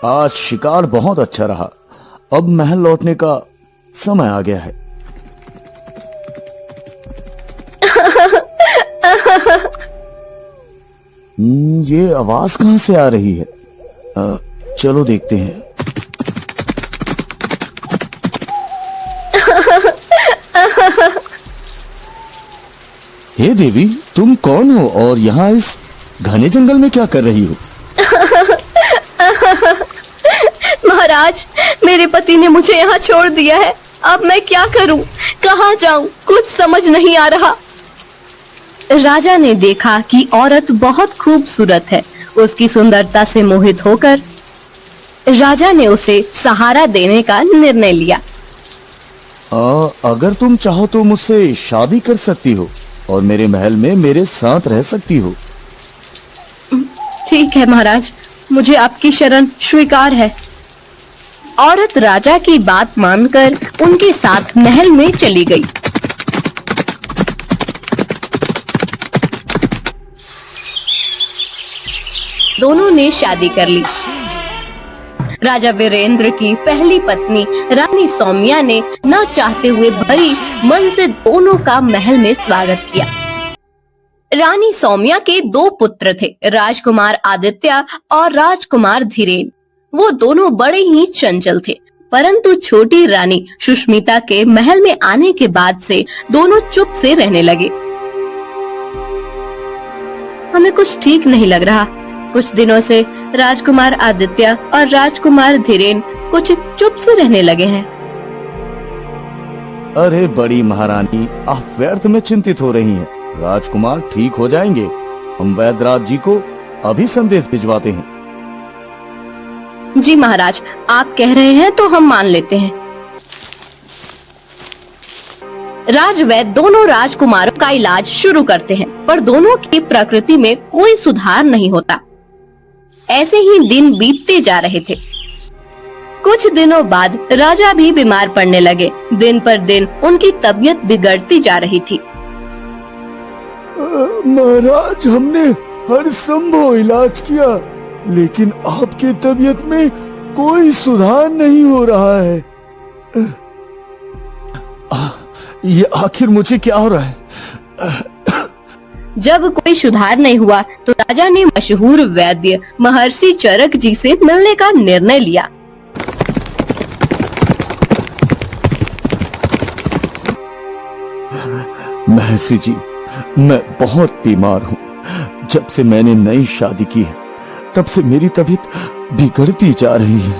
आज शिकार बहुत अच्छा रहा। अब महल लौटने का समय आ गया है। ये आवाज कहां से आ रही है? चलो देखते हैं। हे देवी, तुम कौन हो और यहाँ इस घने जंगल में क्या कर रही हो? महाराज, मेरे पति ने मुझे यहाँ छोड़ दिया है। अब मैं क्या करूं, कहाँ जाऊं, कुछ समझ नहीं आ रहा। राजा ने देखा कि औरत बहुत खूबसूरत है। उसकी सुंदरता से मोहित होकर राजा ने उसे सहारा देने का निर्णय लिया। अगर तुम चाहो तो मुझसे शादी कर सकती हो और मेरे महल में मेरे साथ रह सकती हो। ठीक है महाराज, मुझे आपकी शरण स्वीकार है। औरत राजा की बात मानकर उनके साथ महल में चली गई। दोनों ने शादी कर ली। राजा वीरेंद्र की पहली पत्नी रानी सौम्या ने न चाहते हुए भरी मन से दोनों का महल में स्वागत किया। रानी सौम्या के 2 पुत्र थे, राजकुमार आदित्य और राजकुमार धीरेन। वो दोनों बड़े ही चंचल थे, परंतु छोटी रानी सुष्मिता के महल में आने के बाद से दोनों चुप से रहने लगे। हमें कुछ ठीक नहीं लग रहा। कुछ दिनों से राजकुमार आदित्य और राजकुमार धीरेन कुछ चुप से रहने लगे हैं। अरे बड़ी महारानी, आप व्यर्थ में चिंतित हो रही हैं। राजकुमार ठीक हो जाएंगे। हम वैद्यराज जी को अभी संदेश भिजवाते हैं। जी महाराज, आप कह रहे हैं तो हम मान लेते हैं। राजवैद्य दोनों राजकुमारों का इलाज शुरू करते हैं, पर दोनों की प्रकृति में कोई सुधार नहीं होता। ऐसे ही दिन बीतते जा रहे थे। कुछ दिनों बाद राजा भी बीमार पड़ने लगे। दिन पर दिन उनकी तबीयत बिगड़ती जा रही थी। महाराज, हमने हर संभव इलाज किया, लेकिन आपकी तबीयत में कोई सुधार नहीं हो रहा है। ये आखिर मुझे क्या हो रहा है? जब कोई सुधार नहीं हुआ तो राजा ने मशहूर वैद्य महर्षि चरक जी से मिलने का निर्णय लिया। महर्षि जी, मैं बहुत बीमार हूँ। जब से मैंने नई शादी की है, तब से मेरी तबीयत बिगड़ती जा रही है।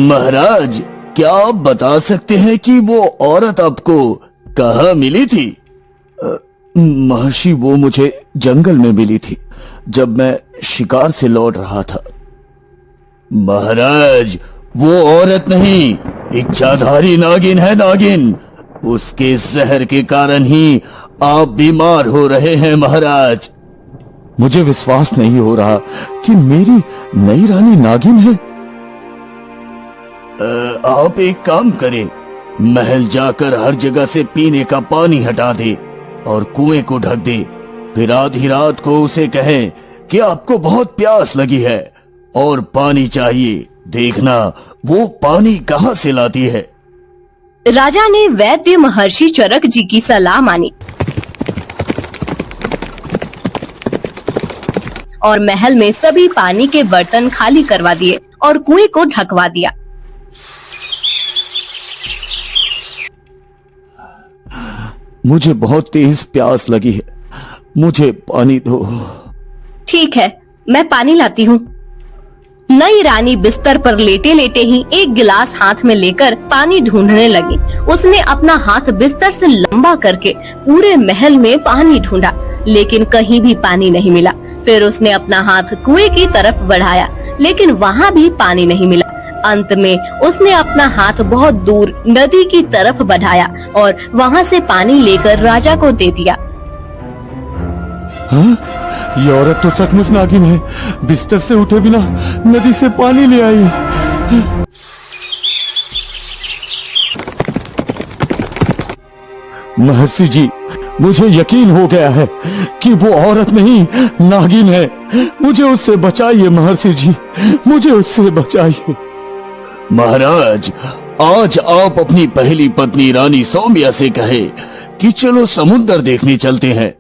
महाराज, क्या आप बता सकते हैं कि वो औरत आपको कहाँ मिली थी? महर्षि, वो मुझे जंगल में मिली थी जब मैं शिकार से लौट रहा था। महाराज, वो औरत नहीं, इच्छाधारी नागिन है। नागिन, उसके जहर के कारण ही आप बीमार हो रहे हैं। महाराज, मुझे विश्वास नहीं हो रहा कि मेरी नई रानी नागिन है। आप एक काम करें, महल जाकर हर जगह से पीने का पानी हटा दे और कुएं को ढक दे। फिर आधी रात को उसे कहें कि आपको बहुत प्यास लगी है और पानी चाहिए। देखना वो पानी कहां से लाती है। राजा ने वैद्य महर्षि चरक जी की सलाह मानी और महल में सभी पानी के बर्तन खाली करवा दिए और कुएं को ढकवा दिया। मुझे बहुत तेज प्यास लगी है, मुझे पानी दो। ठीक है, मैं पानी लाती हूँ। नई रानी बिस्तर पर लेटे लेटे ही एक गिलास हाथ में लेकर पानी ढूंढने लगी। उसने अपना हाथ बिस्तर से लंबा करके पूरे महल में पानी ढूंढा, लेकिन कहीं भी पानी नहीं मिला। फिर उसने अपना हाथ कुएं की तरफ बढ़ाया, लेकिन वहाँ भी पानी नहीं मिला। अंत में उसने अपना हाथ बहुत दूर नदी की तरफ बढ़ाया और वहाँ से पानी लेकर राजा को दे दिया। हाँ? ये औरत तो सचमुच नागिन है। बिस्तर से उठे बिना नदी से पानी ले आई। महर्षि जी, मुझे यकीन हो गया है कि वो औरत नहीं नागिन है। मुझे उससे बचाइए महर्षि जी, मुझे उससे बचाइए। महाराज, आज आप अपनी पहली पत्नी रानी सौम्या से कहे कि चलो समुद्र देखने चलते हैं।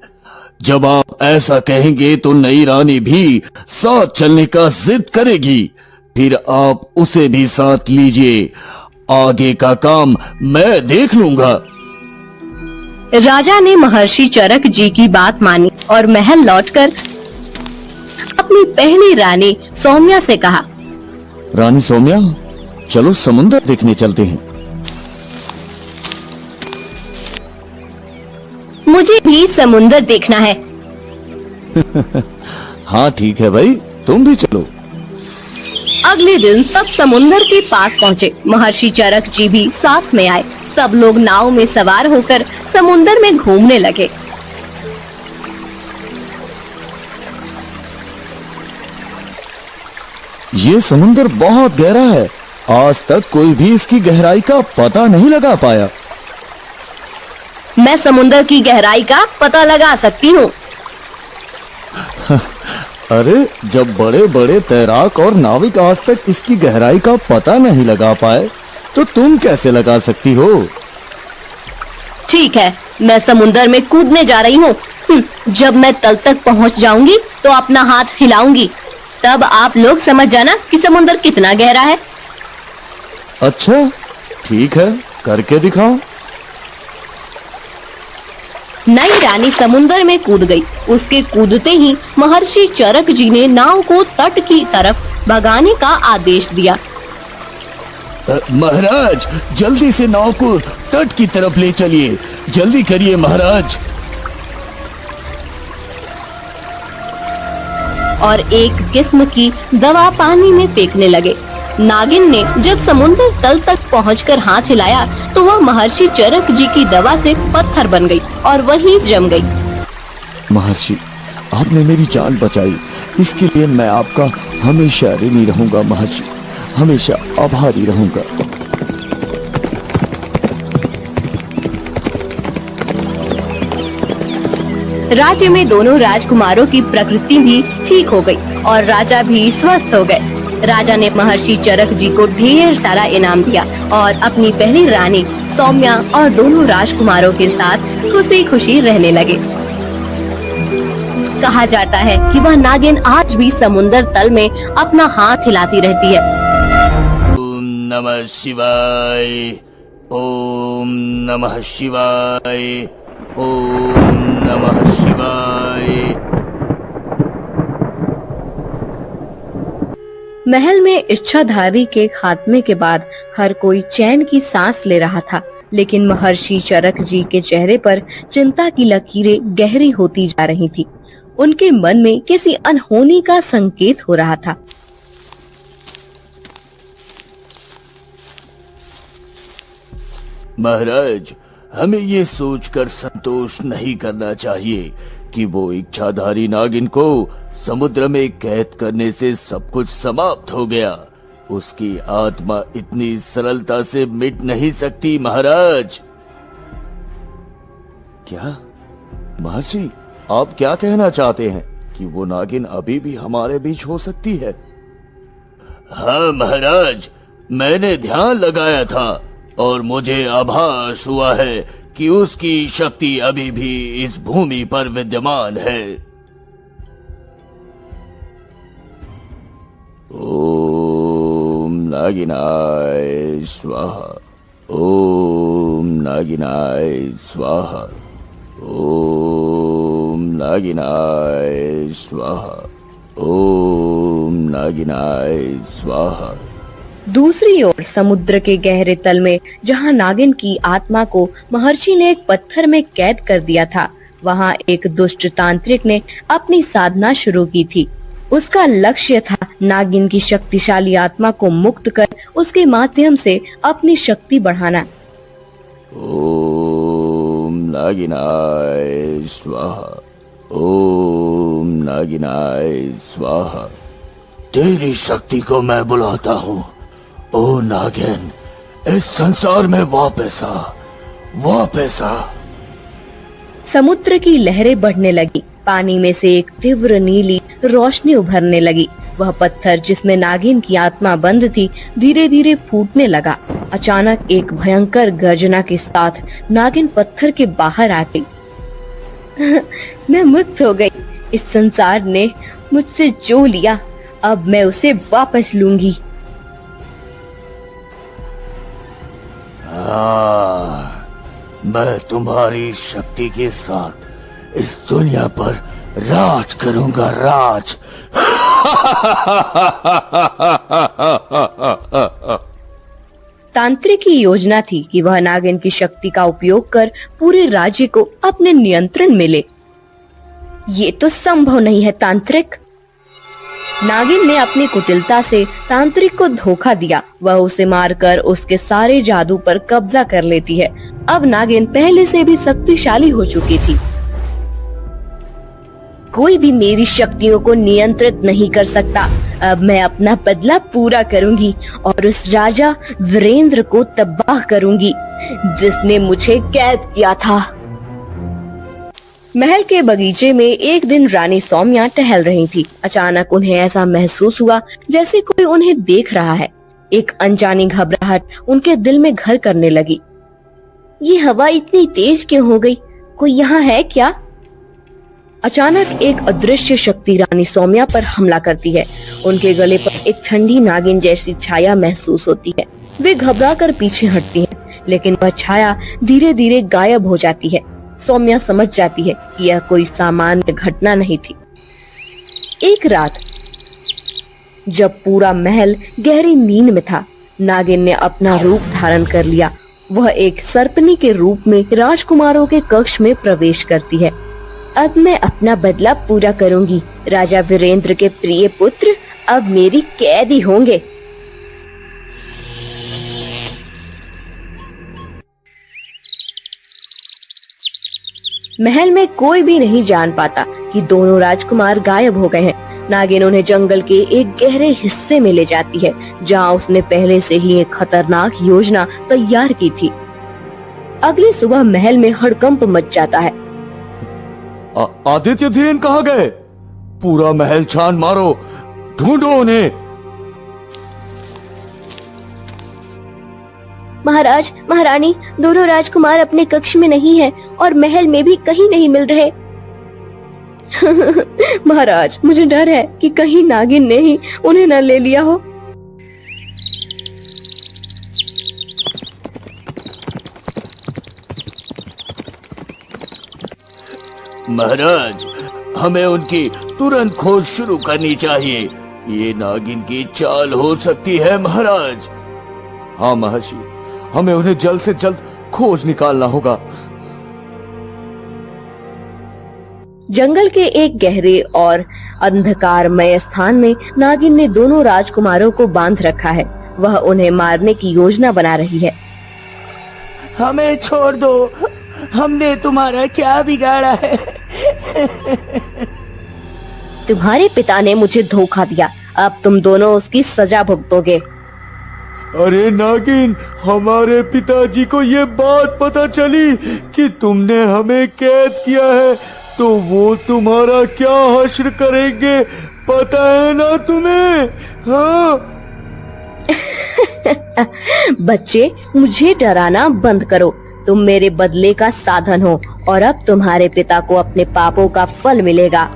जब आप ऐसा कहेंगे तो नई रानी भी साथ चलने का जिद करेगी, फिर आप उसे भी साथ लीजिए। आगे का काम मैं देख लूंगा। राजा ने महर्षि चरक जी की बात मानी और महल लौटकर अपनी पहली रानी सौम्या से कहा, रानी सौम्या, चलो समुद्र देखने चलते हैं। मुझे भी समुद्र देखना है। हाँ ठीक है भाई, तुम भी चलो। अगले दिन सब समुद्र के पास पहुँचे। महर्षि चरक जी भी साथ में आए। सब लोग नाव में सवार होकर समुद्र में घूमने लगे। ये समुद्र बहुत गहरा है, आज तक कोई भी इसकी गहराई का पता नहीं लगा पाया। मैं समुद्र की गहराई का पता लगा सकती हूँ। अरे, जब बड़े बड़े तैराक और नाविक आज तक इसकी गहराई का पता नहीं लगा पाए, तो तुम कैसे लगा सकती हो? ठीक है, मैं समुद्र में कूदने जा रही हूँ। जब मैं तल तक पहुँच जाऊंगी तो अपना हाथ हिलाऊंगी, तब आप लोग समझ जाना कि समुद्र कितना गहरा है। अच्छा ठीक है, करके दिखाओ। नई रानी समुद्र में कूद गई। उसके कूदते ही महर्षि चरक जी ने नाव को तट की तरफ भगाने का आदेश दिया। महाराज, जल्दी से नाव को तट की तरफ ले चलिए, जल्दी करिए महाराज। और एक किस्म की दवा पानी में फेंकने लगे। नागिन ने जब समुद्र तल तक पहुंचकर हाथ हिलाया तो वह महर्षि चरक जी की दवा से पत्थर बन गई और वहीं जम गई। महर्षि, आपने मेरी जान बचाई, इसके लिए मैं आपका हमेशा ऋणी रहूंगा महर्षि, हमेशा आभारी रहूंगा। राज्य में दोनों राजकुमारों की प्रकृति भी ठीक हो गई और राजा भी स्वस्थ हो गए। राजा ने महर्षि चरक जी को ढेर सारा इनाम दिया और अपनी पहली रानी सौम्या और दोनों राजकुमारों के साथ खुशी खुशी रहने लगे। कहा जाता है कि वह नागिन आज भी समुद्र तल में अपना हाथ हिलाती रहती है। ओम नमः शिवाय, ओम नमः शिवाय, ओम नमः शिवाय। महल में इच्छाधारी के खात्मे के बाद हर कोई चैन की सांस ले रहा था, लेकिन महर्षि चरक जी के चेहरे पर चिंता की लकीरें गहरी होती जा रही थी। उनके मन में किसी अनहोनी का संकेत हो रहा था। महाराज, हमें ये सोचकर संतोष नहीं करना चाहिए कि वो इच्छाधारी नागिन को समुद्र में कैद करने से सब कुछ समाप्त हो गया। उसकी आत्मा इतनी सरलता से मिट नहीं सकती महाराज। क्या महर्षि, आप क्या कहना चाहते हैं कि वो नागिन अभी भी हमारे बीच हो सकती है? हाँ महाराज, मैंने ध्यान लगाया था और मुझे आभास हुआ है कि उसकी शक्ति अभी भी इस भूमि पर विद्यमान है। ओम नागिनाय स्वाहा, ओम नागिनाय स्वाहा, ओम नागिनाय स्वाहा, ओम नागिनाय स्वाहा। दूसरी ओर समुद्र के गहरे तल में जहां नागिन की आत्मा को महर्षि ने एक पत्थर में कैद कर दिया था, वहां एक दुष्ट तांत्रिक ने अपनी साधना शुरू की थी। उसका लक्ष्य था नागिन की शक्तिशाली आत्मा को मुक्त कर उसके माध्यम से अपनी शक्ति बढ़ाना। ओम नागिनाय स्वाहा, ओम नागिनाय स्वाहा। तेरी शक्ति को मैं बुलाता हूँ। ओ नागिन, इस संसार में वापस आ, वापस आ। समुद्र की लहरें बढ़ने लगी। पानी में से एक तीव्र नीली रोशनी उभरने लगी। वह पत्थर जिसमें नागिन की आत्मा बंद थी धीरे धीरे फूटने लगा। अचानक एक भयंकर गर्जना के साथ नागिन पत्थर के बाहर आ गई। मैं मुक्त हो गई। इस संसार ने मुझसे जो लिया, अब मैं उसे वापस लूंगी। मैं तुम्हारी शक्ति के साथ इस दुनिया पर राज करूंगा, राज। तांत्रिक की योजना थी कि वह नागिन की शक्ति का उपयोग कर पूरे राज्य को अपने नियंत्रण में ले। ये तो संभव नहीं है तांत्रिक। नागिन ने अपनी कुटिलता से तांत्रिक को धोखा दिया। वह उसे मारकर उसके सारे जादू पर कब्जा कर लेती है। अब नागिन पहले से भी शक्तिशाली हो चुकी थी। कोई भी मेरी शक्तियों को नियंत्रित नहीं कर सकता। अब मैं अपना बदला पूरा करूंगी और उस राजा वीरेंद्र को तबाह करूंगी जिसने मुझे कैद किया था। महल के बगीचे में एक दिन रानी सौम्या टहल रही थी। अचानक उन्हें ऐसा महसूस हुआ जैसे कोई उन्हें देख रहा है। एक अनजानी घबराहट उनके दिल में घर करने लगी। ये हवा इतनी तेज क्यों हो गई? कोई यहाँ है क्या? अचानक एक अदृश्य शक्ति रानी सौम्या पर हमला करती है। उनके गले पर एक ठंडी नागिन जैसी छाया महसूस होती है। वे घबराकर पीछे हटती हैं, लेकिन वह छाया धीरे धीरे गायब हो जाती है। सौम्या समझ जाती है कि यह कोई सामान्य घटना नहीं थी। एक रात जब पूरा महल गहरी नींद में था, नागिन ने अपना रूप धारण कर लिया। वह एक सर्पनी के रूप में राजकुमारों के कक्ष में प्रवेश करती है। अब मैं अपना बदला पूरा करूंगी। राजा वीरेंद्र के प्रिय पुत्र अब मेरी कैदी होंगे। महल में कोई भी नहीं जान पाता कि दोनों राजकुमार गायब हो गए हैं। नागिन उन्हें जंगल के एक गहरे हिस्से में ले जाती है, जहां उसने पहले से ही एक खतरनाक योजना तैयार की थी। अगली सुबह महल में हड़कंप मच जाता है। आदित्य धीरेन कहाँ गए? पूरा महल छान मारो, ढूंढो उन्हें। महाराज, महारानी, दोनों राजकुमार अपने कक्ष में नहीं हैं और महल में भी कहीं नहीं मिल रहे। महाराज, मुझे डर है कि कहीं नागिन ने ही उन्हें न ले लिया हो। महाराज, हमें उनकी तुरंत खोज शुरू करनी चाहिए। ये नागिन की चाल हो सकती है महाराज। हाँ महर्षि, हमें उन्हें जल्द से जल्द खोज निकालना होगा। जंगल के एक गहरे और अंधकारमय स्थान में नागिन ने दोनों राजकुमारों को बांध रखा है। वह उन्हें मारने की योजना बना रही है। हमें छोड़ दो, हमने तुम्हारा क्या बिगाड़ा है? तुम्हारे पिता ने मुझे धोखा दिया, अब तुम दोनों उसकी सजा भुगतोगे। अरे नागिन, हमारे पिताजी को ये बात पता चली कि तुमने हमें कैद किया है, तो वो तुम्हारा क्या हश्र करेंगे, पता है ना तुम्हें? हाँ। बच्चे, मुझे डराना बंद करो। तुम मेरे बदले का साधन हो और अब तुम्हारे पिता को अपने पापों का फल मिलेगा।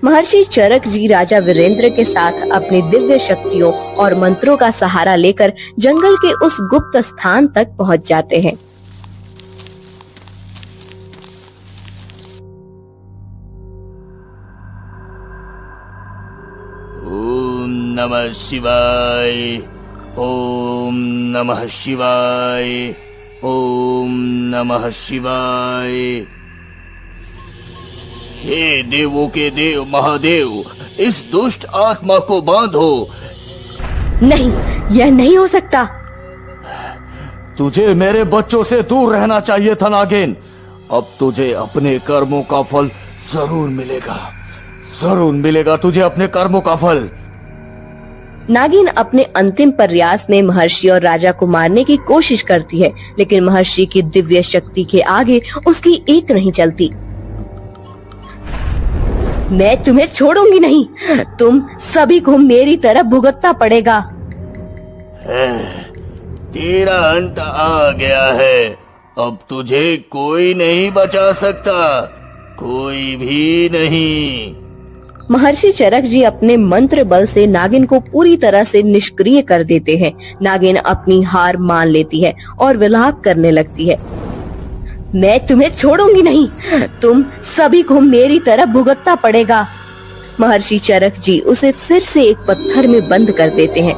महर्षि चरक जी राजा वीरेंद्र के साथ अपनी दिव्य शक्तियों और मंत्रों का सहारा लेकर जंगल के उस गुप्त स्थान तक पहुंच जाते हैं। ओम नमः शिवाय, ओम नमः शिवाय, ओम नमः शिवाय। हे देवों के देव महादेव, इस दुष्ट आत्मा को बांधो। नहीं, यह नहीं हो सकता। तुझे मेरे बच्चों से दूर रहना चाहिए था नागिन। अब तुझे अपने कर्मों का फल जरूर मिलेगा, जरूर मिलेगा तुझे अपने कर्मों का फल। नागिन अपने अंतिम प्रयास में महर्षि और राजा को मारने की कोशिश करती है, लेकिन महर्षि की दिव्य शक्ति के आगे उसकी एक नहीं चलती। मैं तुम्हें छोड़ूंगी नहीं, तुम सभी को मेरी तरफ भुगतना पड़ेगा। तेरा अंत आ गया है, अब तुझे कोई नहीं बचा सकता, कोई भी नहीं। महर्षि चरक जी अपने मंत्र बल से नागिन को पूरी तरह से निष्क्रिय कर देते हैं। नागिन अपनी हार मान लेती है और विलाप करने लगती है। मैं तुम्हें छोड़ूंगी नहीं, तुम सभी को मेरी तरफ भुगतना पड़ेगा। महर्षि चरक जी उसे फिर से एक पत्थर में बंद कर देते हैं।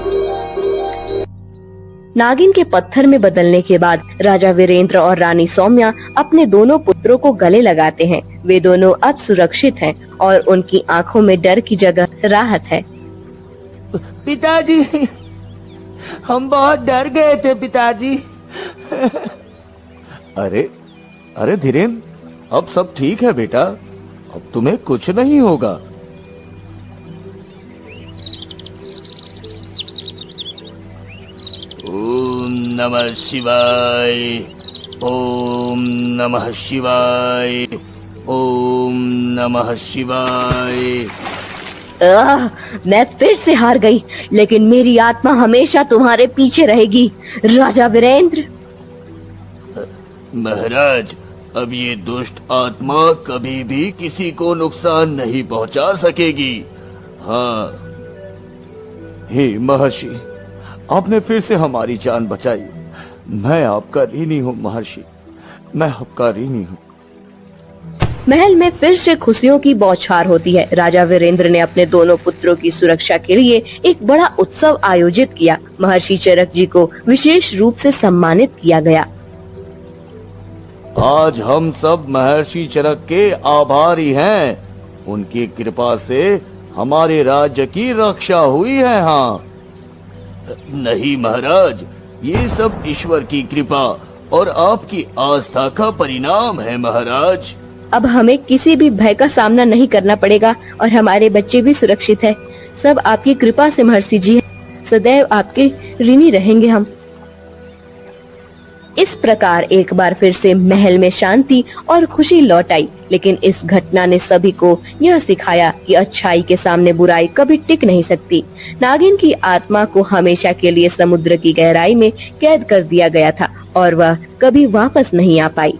नागिन के पत्थर में बदलने के बाद राजा वीरेंद्र और रानी सौम्या अपने दोनों पुत्रों को गले लगाते हैं। वे दोनों अब सुरक्षित हैं और उनकी आंखों में डर की जगह राहत है। पिताजी, हम बहुत डर गए थे पिताजी। अरे अरे धीरेन, अब सब ठीक है बेटा, अब तुम्हें कुछ नहीं होगा। ओम नमः शिवाय, ओम नमः शिवाय, ओम नमः शिवाय। मैं फिर से हार गई, लेकिन मेरी आत्मा हमेशा तुम्हारे पीछे रहेगी राजा वीरेंद्र। महाराज, अब ये दुष्ट आत्मा कभी भी किसी को नुकसान नहीं पहुंचा सकेगी। हाँ, हे महर्षि, आपने फिर से हमारी जान बचाई। मैं आपका ऋणी हूँ महर्षि, मैं आपका ऋणी हूँ। महल में फिर से खुशियों की बौछार होती है। राजा वीरेंद्र ने अपने दोनों पुत्रों की सुरक्षा के लिए एक बड़ा उत्सव आयोजित किया। महर्षि चरक जी को विशेष रूप से सम्मानित किया गया। आज हम सब महर्षि चरक के आभारी हैं। उनकी कृपा से हमारे राज्य की रक्षा हुई है। हाँ नहीं महाराज, ये सब ईश्वर की कृपा और आपकी आस्था का परिणाम है महाराज। अब हमें किसी भी भय का सामना नहीं करना पड़ेगा और हमारे बच्चे भी सुरक्षित है। सब आपकी कृपा से महर्षि जी, सदैव आपके ऋणी रहेंगे हम। इस प्रकार एक बार फिर से महल में शांति और खुशी लौट आई। लेकिन इस घटना ने सभी को यह सिखाया कि अच्छाई के सामने बुराई कभी टिक नहीं सकती। नागिन की आत्मा को हमेशा के लिए समुद्र की गहराई में कैद कर दिया गया था और वह कभी वापस नहीं आ पाई।